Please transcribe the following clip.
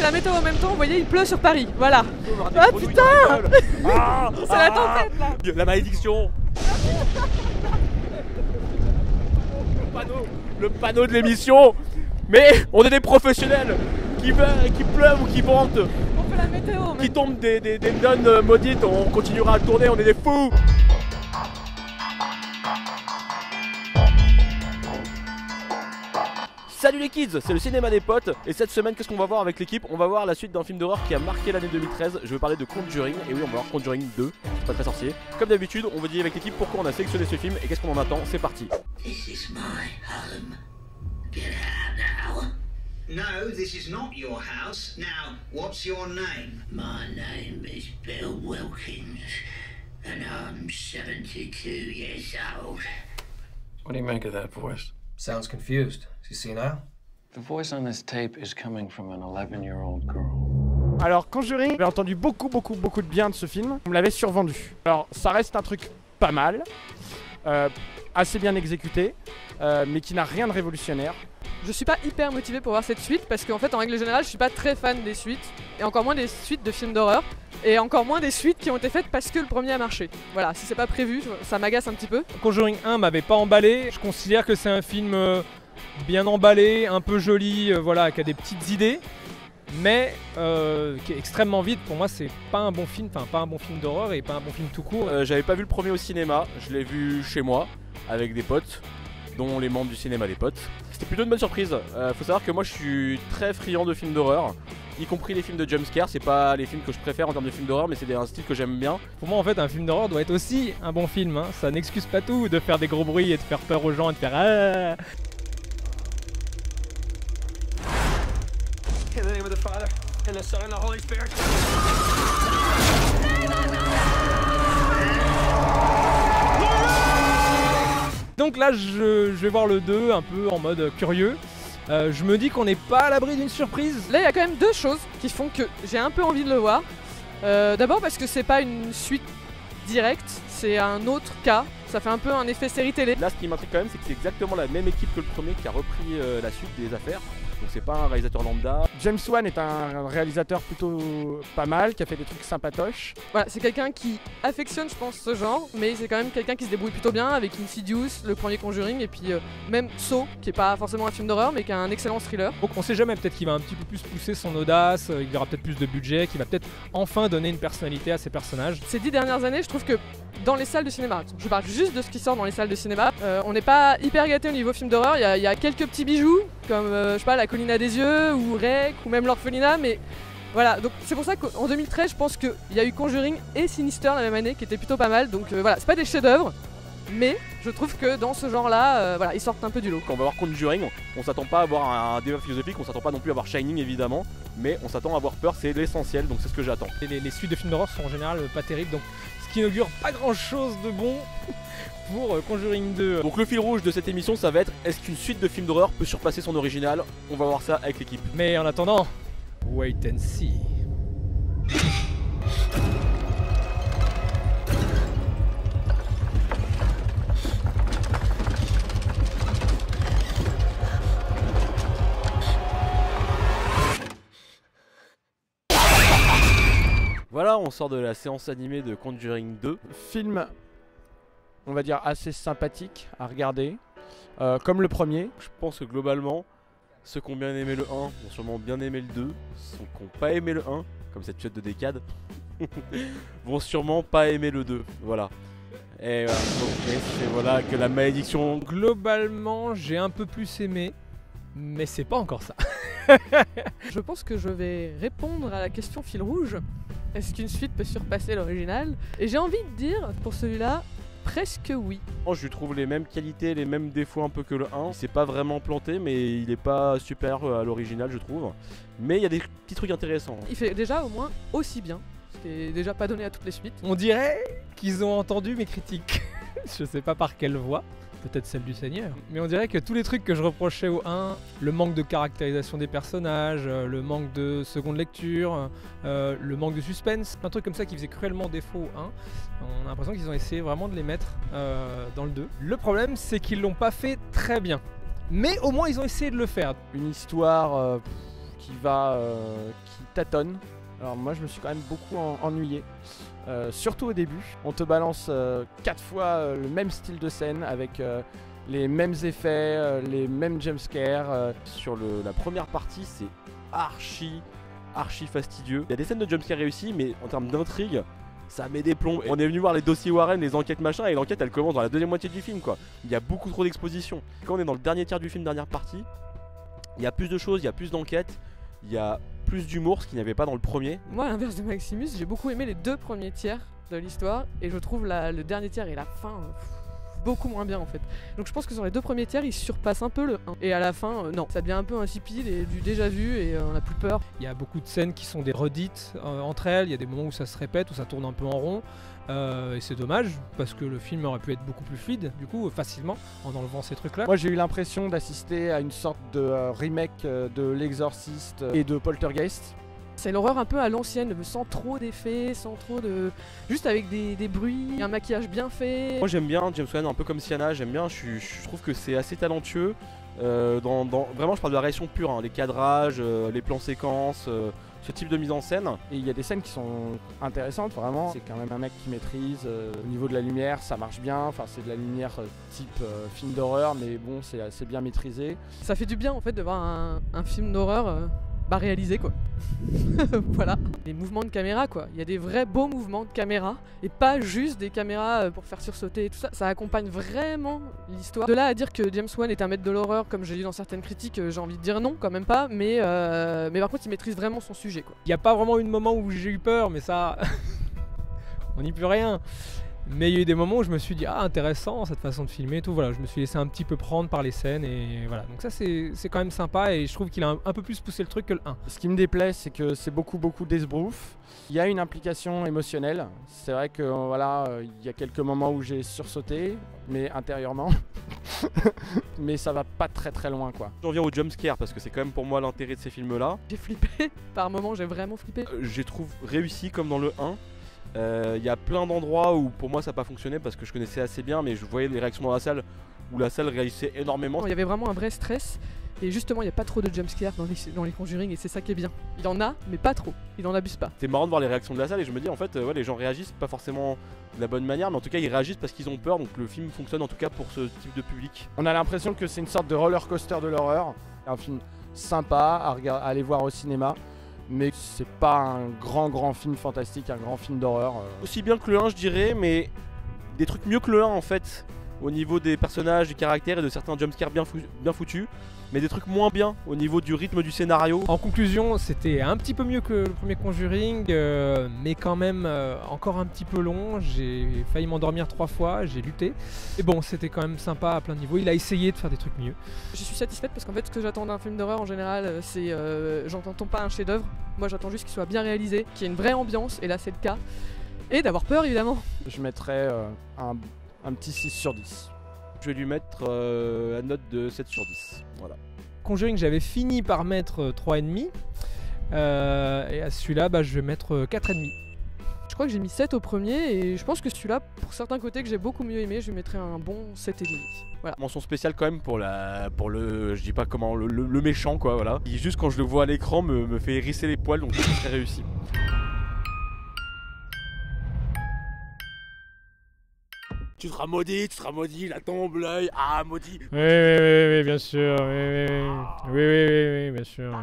la météo en même temps, vous voyez, il pleut sur Paris, voilà. Ah putain. C'est la tempête là. La malédiction. Le panneau de l'émission. Mais on est des professionnels qui pleuvent ou qui ventent, On fait la météo. qui tombent des nonnes maudites, on continuera à tourner, on est des fous. Salut les kids, c'est le cinéma des potes et cette semaine qu'est-ce qu'on va voir avec l'équipe? On va voir la suite d'un film d'horreur qui a marqué l'année 2013. Je veux parler de Conjuring, et oui on va voir Conjuring 2, c'est pas très sorcier. Comme d'habitude on vous dit avec l'équipe pourquoi on a sélectionné ce film et qu'est-ce qu'on en attend, c'est parti. This is my home. Get out now. No, this is not your house. Now, what's your name? My name is Bill Wilkins, and I'm 72 years old. What do you make of that voice? Sounds confused. Is he senile? The voice on this tape is coming from an 11-year-old girl. Alors Conjuring, j'avais entendu beaucoup de bien de ce film. On me l'avait survendu. Alors ça reste un truc pas mal, assez bien exécuté, mais qui n'a rien de révolutionnaire. Je suis pas hyper motivée pour voir cette suite parce qu'en fait en règle générale je suis pas très fan des suites et encore moins des suites de films d'horreur et encore moins des suites qui ont été faites parce que le premier a marché. Voilà, si c'est pas prévu, ça m'agace un petit peu. Conjuring 1 m'avait pas emballé, je considère que c'est un film bien emballé, un peu joli, voilà, qui a des petites idées, mais qui est extrêmement vide. Pour moi c'est pas un bon film, enfin pas un bon film d'horreur et pas un bon film tout court. J'avais pas vu le premier au cinéma, je l'ai vu chez moi avec des potes, dont les membres du cinéma des potes. C'était plutôt une bonne surprise. Faut savoir que moi je suis très friand de films d'horreur, y compris les films de jumpscare. C'est pas les films que je préfère en termes de films d'horreur, mais c'est un style que j'aime bien. Pour moi en fait un film d'horreur doit être aussi un bon film, hein. Ça n'excuse pas tout de faire des gros bruits et de faire peur aux gens et de faire ah. In the name of the Father, and the Son, and the Holy Spirit. Donc là je vais voir le 2 un peu en mode curieux. Je me dis qu'on n'est pas à l'abri d'une surprise. Là il y a quand même deux choses qui font que j'ai un peu envie de le voir. D'abord parce que c'est pas une suite directe, c'est un autre cas. Ça fait un peu un effet série télé. Là ce qui m'intrigue quand même c'est que c'est exactement la même équipe que le premier qui a repris la suite des affaires. Donc c'est pas un réalisateur lambda. James Wan est un réalisateur plutôt pas mal, qui a fait des trucs sympatoches. Voilà, c'est quelqu'un qui affectionne je pense ce genre, mais c'est quand même quelqu'un qui se débrouille plutôt bien avec Insidious, le premier Conjuring et puis même Saw, qui est pas forcément un film d'horreur mais qui est un excellent thriller. Donc on sait jamais, peut-être qu'il va un petit peu plus pousser son audace, il y aura peut-être plus de budget, qu'il va peut-être enfin donner une personnalité à ses personnages. Ces 10 dernières années, je trouve que dans les salles de cinéma, je parle juste de ce qui sort dans les salles de cinéma, on n'est pas hyper gâté au niveau film d'horreur, il y a quelques petits bijoux comme je sais pas, La Colline à des yeux ou Rec ou même L'Orphelinat, mais voilà, donc c'est pour ça qu'en 2013 je pense qu'il y a eu Conjuring et Sinister la même année qui étaient plutôt pas mal, donc voilà, c'est pas des chefs-d'œuvre, mais je trouve que dans ce genre là, voilà, ils sortent un peu du lot. Quand on va voir Conjuring, on s'attend pas à avoir un débat philosophique, on s'attend pas non plus à voir Shining évidemment, mais on s'attend à avoir peur, c'est l'essentiel, donc c'est ce que j'attends. Les suites de films d'horreur sont en général pas terribles, donc ce qui inaugure pas grand chose de bon pour Conjuring 2. Donc le fil rouge de cette émission ça va être est-ce qu'une suite de films d'horreur peut surpasser son original? On va voir ça avec l'équipe. Mais en attendant, wait and see. Voilà, on sort de la séance animée de Conjuring 2. Film, on va dire assez sympathique à regarder, comme le premier. Je pense que globalement, ceux qui ont bien aimé le 1 ont sûrement bien aimé le 2. Ceux qui n'ont pas aimé le 1, comme cette pièce de décade, vont sûrement pas aimer le 2. Voilà. Et c'est voilà que la malédiction... Globalement, j'ai un peu plus aimé, mais c'est pas encore ça. Je pense que je vais répondre à la question fil rouge. Est-ce qu'une suite peut surpasser l'original? Et j'ai envie de dire, pour celui-là, presque oui. Je lui trouve les mêmes qualités, les mêmes défauts un peu que le 1. Il s'est pas vraiment planté, mais il est pas super à l'original, je trouve. Mais il y a des petits trucs intéressants. Il fait déjà au moins aussi bien, ce qui est déjà pas donné à toutes les suites. On dirait qu'ils ont entendu mes critiques. Je sais pas par quelle voix. Peut-être celle du Seigneur. Mais on dirait que tous les trucs que je reprochais au 1, le manque de caractérisation des personnages, le manque de seconde lecture, le manque de suspense, plein de trucs comme ça qui faisaient cruellement défaut au 1, on a l'impression qu'ils ont essayé vraiment de les mettre dans le 2. Le problème, c'est qu'ils l'ont pas fait très bien. Mais au moins, ils ont essayé de le faire. Une histoire qui tâtonne. Alors moi je me suis quand même beaucoup ennuyé, surtout au début. On te balance 4 fois le même style de scène avec les mêmes effets, les mêmes jumpscares. Sur la première partie, c'est archi fastidieux. Il y a des scènes de jumpscare réussies, mais en termes d'intrigue, ça met des plombs. On est venu voir les dossiers Warren, les enquêtes machin, et l'enquête elle commence dans la deuxième moitié du film quoi. Il y a beaucoup trop d'exposition. Quand on est dans le dernier tiers du film, dernière partie, il y a plus de choses, il y a plus d'enquêtes, il y a plus d'humour, ce qu'il n'y avait pas dans le premier. Moi, à l'inverse de Maximus, j'ai beaucoup aimé les 2 premiers tiers de l'histoire et je trouve le dernier tiers et la fin beaucoup moins bien en fait. Donc je pense que sur les 2 premiers tiers, ils surpassent un peu le 1. Et à la fin, non, ça devient un peu insipide et du déjà vu et on a plus peur. Il y a beaucoup de scènes qui sont des redites entre elles, il y a des moments où ça se répète, où ça tourne un peu en rond. Et c'est dommage parce que le film aurait pu être beaucoup plus fluide, du coup, facilement, en enlevant ces trucs-là. Moi j'ai eu l'impression d'assister à une sorte de remake de L'Exorciste et de Poltergeist. C'est l'horreur un peu à l'ancienne, sans trop d'effets, sans trop de... Juste avec des bruits, un maquillage bien fait. Moi j'aime bien James Wan, un peu comme Sienna, j'aime bien, je trouve que c'est assez talentueux. Vraiment je parle de la réalisation pure, hein, les cadrages, les plans séquences, ce type de mise en scène. Et il y a des scènes qui sont intéressantes vraiment. C'est quand même un mec qui maîtrise, au niveau de la lumière ça marche bien, enfin c'est de la lumière type film d'horreur mais bon c'est assez bien maîtrisé. Ça fait du bien en fait de voir un film d'horreur réalisé quoi. Voilà. Les mouvements de caméra quoi. Il y a des vrais beaux mouvements de caméra et pas juste des caméras pour faire sursauter et tout ça. Ça accompagne vraiment l'histoire. De là à dire que James Wan est un maître de l'horreur comme j'ai lu dans certaines critiques, j'ai envie de dire non quand même pas. Mais par contre il maîtrise vraiment son sujet quoi. Il n'y a pas vraiment eu de moment où j'ai eu peur mais ça... on n'y peut rien. Mais il y a eu des moments où je me suis dit ah intéressant cette façon de filmer et tout, voilà, je me suis laissé un petit peu prendre par les scènes et voilà, donc ça c'est quand même sympa et je trouve qu'il a un peu plus poussé le truc que le 1. Ce qui me déplaît c'est que c'est beaucoup d'esbrouf, il y a une implication émotionnelle, c'est vrai que voilà, il y a quelques moments où j'ai sursauté, mais intérieurement, mais ça va pas très loin quoi. J'en viens au jumpscare parce que c'est quand même pour moi l'intérêt de ces films là. J'ai flippé, par moments j'ai vraiment flippé. Je trouve réussi comme dans le 1. Il y a plein d'endroits où pour moi ça n'a pas fonctionné parce que je connaissais assez bien mais je voyais les réactions dans la salle où la salle réagissait énormément. Il y avait vraiment un vrai stress et justement il n'y a pas trop de jumpscare dans les Conjuring et c'est ça qui est bien. Il en a mais pas trop, il en abuse pas. C'est marrant de voir les réactions de la salle et je me dis en fait ouais, les gens réagissent pas forcément de la bonne manière mais en tout cas ils réagissent parce qu'ils ont peur donc le film fonctionne en tout cas pour ce type de public. On a l'impression que c'est une sorte de roller coaster de l'horreur, un film sympa à aller voir au cinéma. Mais c'est pas un grand film fantastique, un grand film d'horreur. Aussi bien que le 1 je dirais, mais des trucs mieux que le 1 en fait, au niveau des personnages, du caractère et de certains jumpscares bien foutus, mais des trucs moins bien au niveau du rythme du scénario. En conclusion, c'était un petit peu mieux que le premier Conjuring, mais quand même encore un petit peu long, j'ai failli m'endormir 3 fois, j'ai lutté. Et bon, c'était quand même sympa à plein de niveaux, il a essayé de faire des trucs mieux. Je suis satisfaite parce qu'en fait ce que j'attends d'un film d'horreur en général, c'est j'entends pas un chef-d'œuvre, moi j'attends juste qu'il soit bien réalisé, qu'il y ait une vraie ambiance, et là c'est le cas, et d'avoir peur évidemment. Je mettrais un petit 6 sur 10. Je vais lui mettre la note de 7 sur 10. Voilà. Conjuring, j'avais fini par mettre 3,5. Et à celui-là, je vais mettre 4,5. Je crois que j'ai mis 7 au premier et je pense que celui-là, pour certains côtés que j'ai beaucoup mieux aimé, je lui mettrais un bon 7,5. Voilà. Mention spéciale quand même pour le je dis pas comment, le méchant quoi, voilà. Qui juste quand je le vois à l'écran me fait hérisser les poils donc c'est très réussi. Tu seras maudit, la tombe, l'œil, ah maudit. Oui, bien sûr, oui, bien sûr.